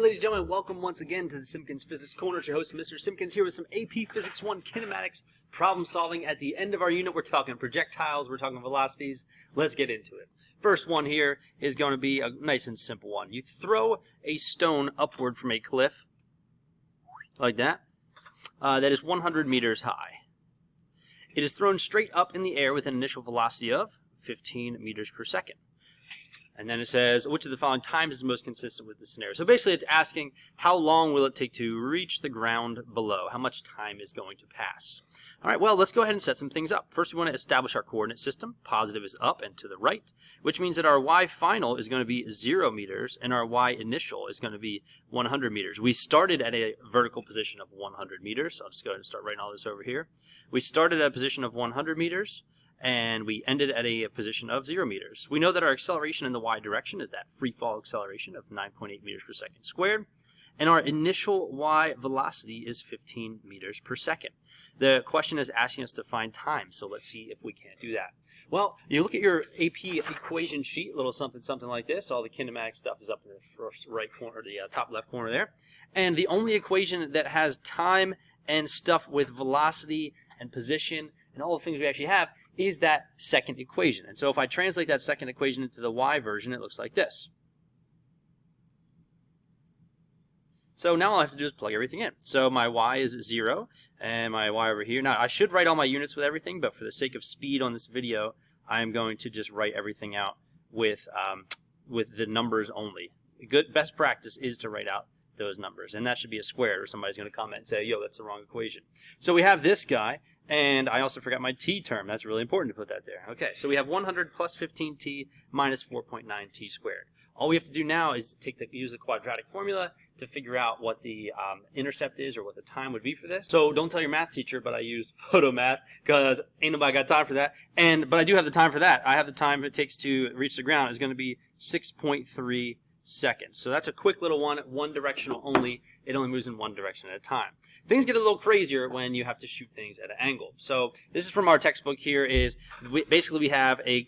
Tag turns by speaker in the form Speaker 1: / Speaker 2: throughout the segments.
Speaker 1: ladies and gentlemen, welcome once again to the Simpkins Physics Corner. It's your host, Mr. Simpkins, here with some AP Physics 1 Kinematics problem solving. At the end of our unit, we're talking projectiles, we're talking velocities. Let's get into it. First one here is going to be a nice and simple one. You throw a stone upward from a cliff, like that, that is 100 meters high. It is thrown straight up in the air with an initial velocity of 15 meters per second. And then it says, which of the following times is most consistent with the scenario? So basically it's asking, how long will it take to reach the ground below? How much time is going to pass? All right, well, let's go ahead and set some things up. First, we want to establish our coordinate system. Positive is up and to the right, which means that our y final is going to be 0 meters, and our y initial is going to be 100 meters. We started at a vertical position of 100 meters, so I'll just go ahead and start writing all this over here. We started at a position of 100 meters. And we ended at a position of 0 meters. We know that our acceleration in the y direction is that free fall acceleration of 9.8 meters per second squared. And our initial y velocity is 15 meters per second. The question is asking us to find time, so let's see if we can't do that. Well, you look at your AP equation sheet, a little something like this. All the kinematic stuff is up in the first right corner, the top left corner there. And the only equation that has time and stuff with velocity and position and all the things we actually have is that second equation. And so if I translate that second equation into the y version, it looks like this. So now all I have to do is plug everything in. So my y is 0, and my y over here. Now I should write all my units with everything, but for the sake of speed on this video, I am going to just write everything out with the numbers only. Best practice is to write out those numbers, and that should be a square, or somebody's going to comment and say, yo, that's the wrong equation. So we have this guy, and I also forgot my t term. That's really important to put that there. Okay, so we have 100 plus 15t minus 4.9t squared. All we have to do now is use the quadratic formula to figure out what the intercept is, or what the time would be for this. So don't tell your math teacher, but I used photo math because ain't nobody got time for that. But I do have the time for that. I have the time it takes to reach the ground is going to be 6.3 seconds. So that's a quick little one directional only. It only moves in one direction at a time. Things get a little crazier when you have to shoot things at an angle. So this is from our textbook here. Basically we have a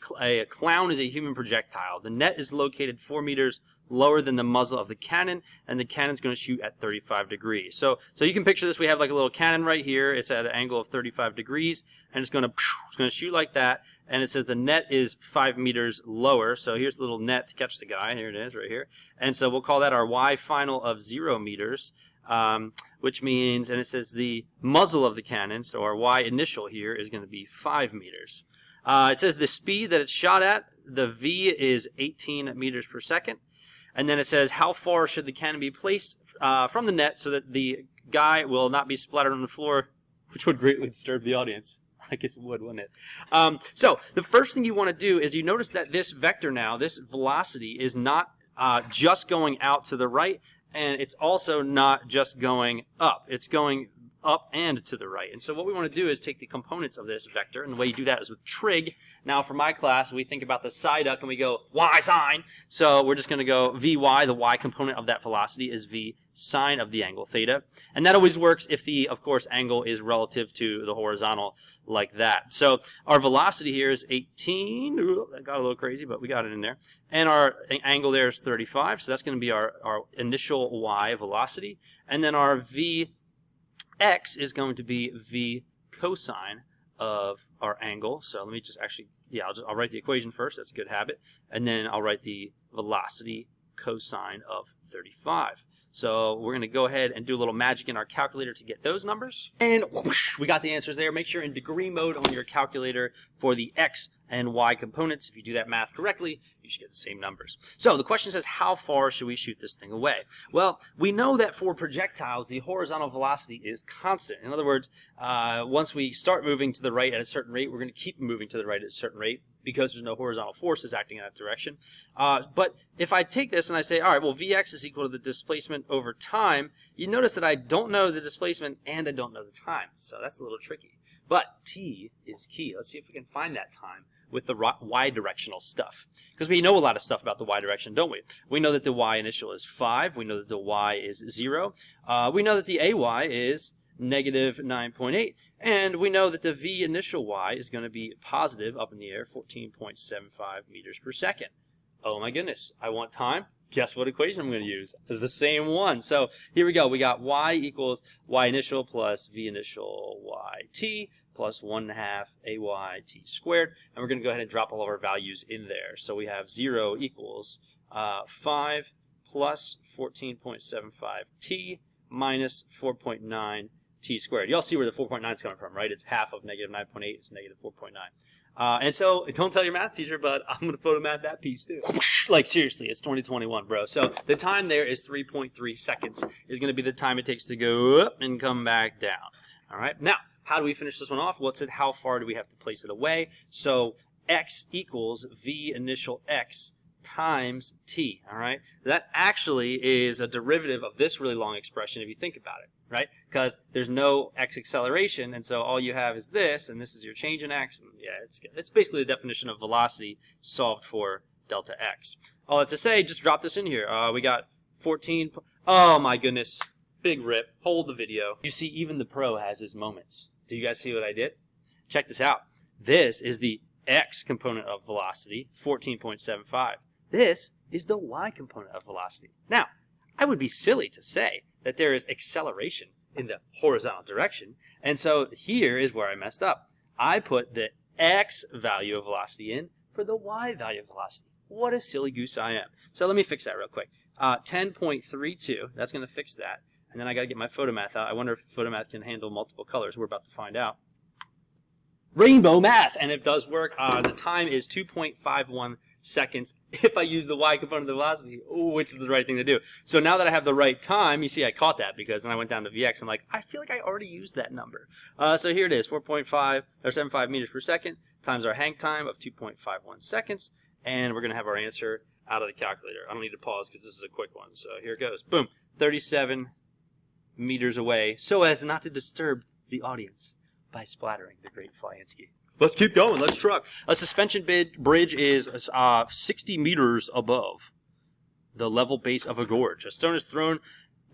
Speaker 1: clown is a human projectile. The net is located 4 meters lower than the muzzle of the cannon, and the cannon's going to shoot at 35 degrees. So you can picture this. We have like a little cannon right here. It's at an angle of 35 degrees, and it's going to shoot like that. And it says the net is 5 meters lower. So here's the little net to catch the guy. Here it is right here. And so we'll call that our y final of 0 meters, which means, and it says the muzzle of the cannon, so our y initial here is going to be 5 meters. It says the speed that it's shot at, the v is 18 meters per second. And then it says how far should the cannon be placed from the net so that the guy will not be splattered on the floor, which would greatly disturb the audience. I guess it would, wouldn't it? So the first thing you want to do is you notice that this vector now, this velocity, is not just going out to the right, and it's also not just going up. It's going up and to the right. And so what we want to do is take the components of this vector, and the way you do that is with trig. Now for my class, we think about the psi duck and we go y sine. So we're just going to go vy, the y component of that velocity is v sine of the angle theta. And that always works if the, of course, angle is relative to the horizontal like that. So our velocity here is 18. Ooh, that got a little crazy, but we got it in there. And our angle there is 35. So that's going to be our initial y velocity. And then our v x is going to be v cosine of our angle. So let me just actually, I'll write the equation first. That's a good habit. And then I'll write the velocity cosine of 35. So we're going to go ahead and do a little magic in our calculator to get those numbers. And whoosh, we got the answers there. Make sure in degree mode on your calculator for the x and y components. If you do that math correctly, you should get the same numbers. So the question says, how far should we shoot this thing away? Well, we know that for projectiles, the horizontal velocity is constant. In other words, once we start moving to the right at a certain rate, we're going to keep moving to the right at a certain rate because there's no horizontal forces acting in that direction. But if I take this and I say, all right, well, Vx is equal to the displacement over time, you notice that I don't know the displacement and I don't know the time. So that's a little tricky. But t is key. Let's see if we can find that time with the y-directional stuff. Because we know a lot of stuff about the y-direction, don't we? We know that the y initial is 5. We know that the y is 0. We know that the ay is negative 9.8. And we know that the v initial y is going to be positive up in the air, 14.75 meters per second. Oh my goodness, I want time. guess what equation I'm going to use? The same one. So here we go. We got y equals y initial plus v initial yt plus 1/2 ayt squared. And we're going to go ahead and drop all of our values in there. So we have 0 equals 5 plus 14.75t minus 4.9 t squared. Y'all see where the 4.9 is coming from, right? It's half of negative 9.8. It's negative 4.9. And so, don't tell your math teacher, but I'm going to photomath that piece too. Like, seriously, it's 2021, bro. So, the time there is 3.3 seconds is going to be the time it takes to go up and come back down. All right? Now, how do we finish this one off? Well, it said how far do we have to place it away? So, x equals v initial x times t, all right? That actually is a derivative of this really long expression if you think about it, right? Because there's no x acceleration, and so all you have is this, and this is your change in x, and yeah, it's basically the definition of velocity solved for delta x. All that's to say, just drop this in here. We got 14, oh my goodness, big rip, hold the video. You see, even the pro has his moments. Do you guys see what I did? Check this out. This is the x component of velocity, 14.75. This is the y component of velocity. Now, I would be silly to say that there is acceleration in the horizontal direction, and so here is where I messed up. I put the x value of velocity in for the y value of velocity. What a silly goose I am. So let me fix that real quick. 10.32, that's going to fix that. And then I got to get my photomath out. I wonder if photomath can handle multiple colors. We're about to find out. Rainbow math, and it does work. The time is 2.51 seconds if I use the y component of the velocity, which is the right thing to do. So now that I have the right time, you see I caught that because then I went down to Vx. I'm like, I feel like I already used that number. So here it is, 4.75 meters per second times our hang time of 2.51 seconds, and we're going to have our answer out of the calculator. I don't need to pause because this is a quick one. So here it goes. Boom, 37 meters away, so as not to disturb the audience by splattering the great Flyansky. Let's keep going. Let's truck. A suspension bridge is 60 meters above the level base of a gorge. A stone is thrown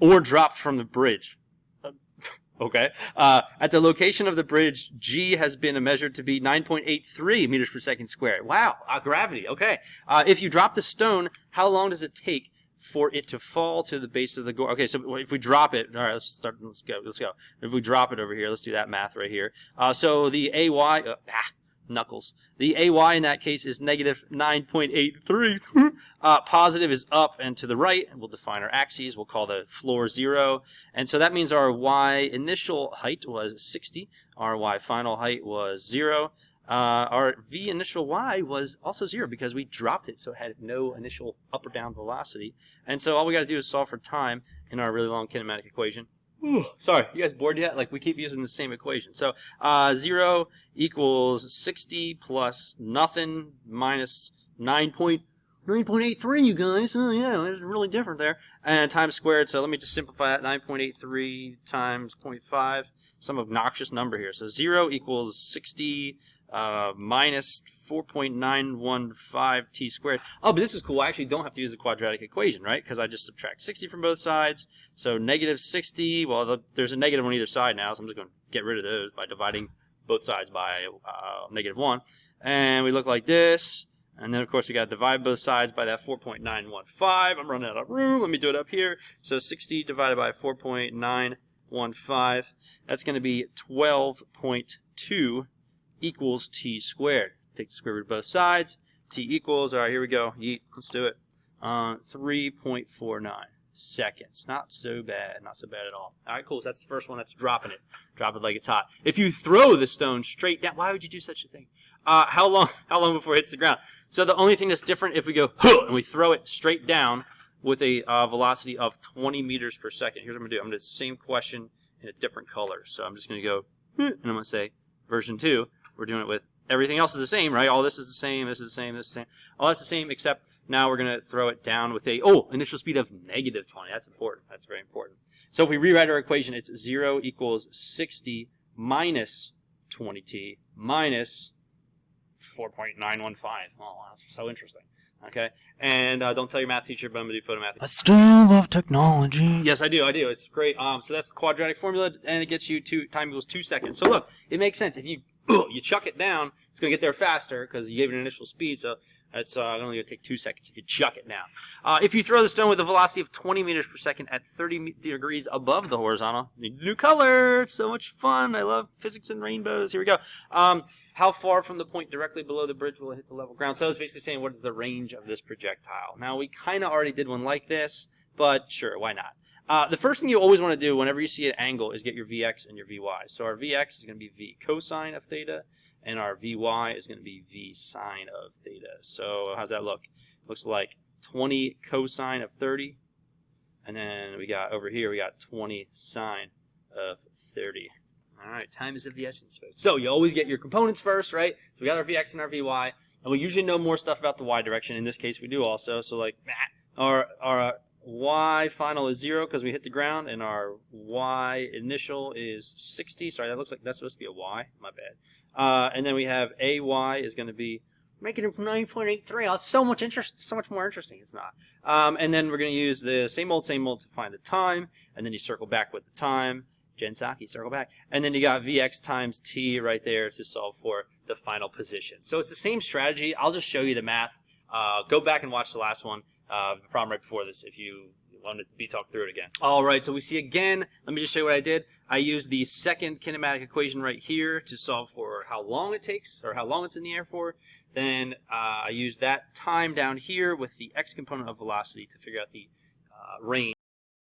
Speaker 1: or dropped from the bridge. Okay. At the location of the bridge, G has been measured to be 9.83 meters per second squared. Wow. Gravity. Okay. If you drop the stone, how long does it take for it to fall to the base of the gorge? Okay, so if we drop it, all right, let's go. If we drop it over here, let's do that math right here. So the AY, knuckles. The AY in that case is negative 9.83. Positive is up and to the right, and we'll define our axes. We'll call the floor 0. And so that means our Y initial height was 60. Our Y final height was 0. Our V initial Y was also 0 because we dropped it, so it had no initial up or down velocity. And so all we got to do is solve for time in our really long kinematic equation. Ooh, sorry, you guys bored yet? Like, we keep using the same equation. So 0 equals 60 plus nothing minus 9.83, you guys. Oh, yeah, it's really different there. And times squared, so let me just simplify that. 9.83 times 0.5, some obnoxious number here. So 0 equals 60 minus 4.915 t squared. Oh, but this is cool. I actually don't have to use the quadratic equation, right? Because I just subtract 60 from both sides. So negative 60, well, there's a negative on either side now, so I'm just going to get rid of those by dividing both sides by negative 1. And we look like this. And then, of course, we got to divide both sides by that 4.915. I'm running out of room. Let me do it up here. So 60 divided by 4.915, that's going to be 12.2 equals t squared. Take the square root of both sides. T equals, all right, here we go. Yeet, let's do it. 3.49 seconds. Not so bad. Not so bad at all. All right, cool. So that's the first one. That's dropping it. Drop it like it's hot. If you throw the stone straight down, why would you do such a thing? How long before it hits the ground? So the only thing that's different if we go and we throw it straight down with a velocity of 20 meters per second. Here's what I'm going to do. I'm going to do the same question in a different color. So I'm just going to go and I'm going to say version 2. We're doing it with everything else is the same, right? All this is the same, this is the same, this is the same. All that's the same, except now we're going to throw it down with a, initial speed of negative 20. That's important. That's very important. So if we rewrite our equation, it's 0 equals 60 minus 20t minus 4.915. Oh, that's so interesting. Okay? And don't tell your math teacher, but I'm going to do photomath. I still love technology. Yes, I do. It's great. So that's the quadratic formula, and it gets you time equals 2 seconds. So look, it makes sense. If you chuck it down, it's going to get there faster because you gave it an initial speed. So It's only going to take 2 seconds if you chuck it now. If you throw the stone with a velocity of 20 meters per second at 30 degrees above the horizontal, new color. It's so much fun. I love physics and rainbows. Here we go. How far from the point directly below the bridge will it hit the level ground? So it's basically saying what is the range of this projectile. Now, we kind of already did one like this, but sure, why not? The first thing you always want to do whenever you see an angle is get your Vx and your Vy. So our Vx is going to be V cosine of theta, and our Vy is going to be V sine of theta. So how's that look? Looks like 20 cosine of 30, and then we got over here, we got 20 sine of 30. All right, time is of the essence, folks. So you always get your components first, right? So we got our Vx and our Vy, and we usually know more stuff about the y direction. In this case, we do also. So like, our y final is 0 because we hit the ground, and our y initial is 60. Sorry, that looks like that's supposed to be a y. My bad. And then we have AY is going to be making it 9.83. Oh, it's so much more interesting. It's not. And then we're going to use the same old to find the time, and then you circle back with the time. Jen Psaki, circle back. And then you got Vx times t right there to solve for the final position. So it's the same strategy. I'll just show you the math. Go back and watch the last one, the problem right before this, if you want to be talked through it again. All right, so we see again, let me just show you what I did. I used the second kinematic equation right here to solve for how long it takes, or how long it's in the air for. Then I used that time down here with the x component of velocity to figure out the range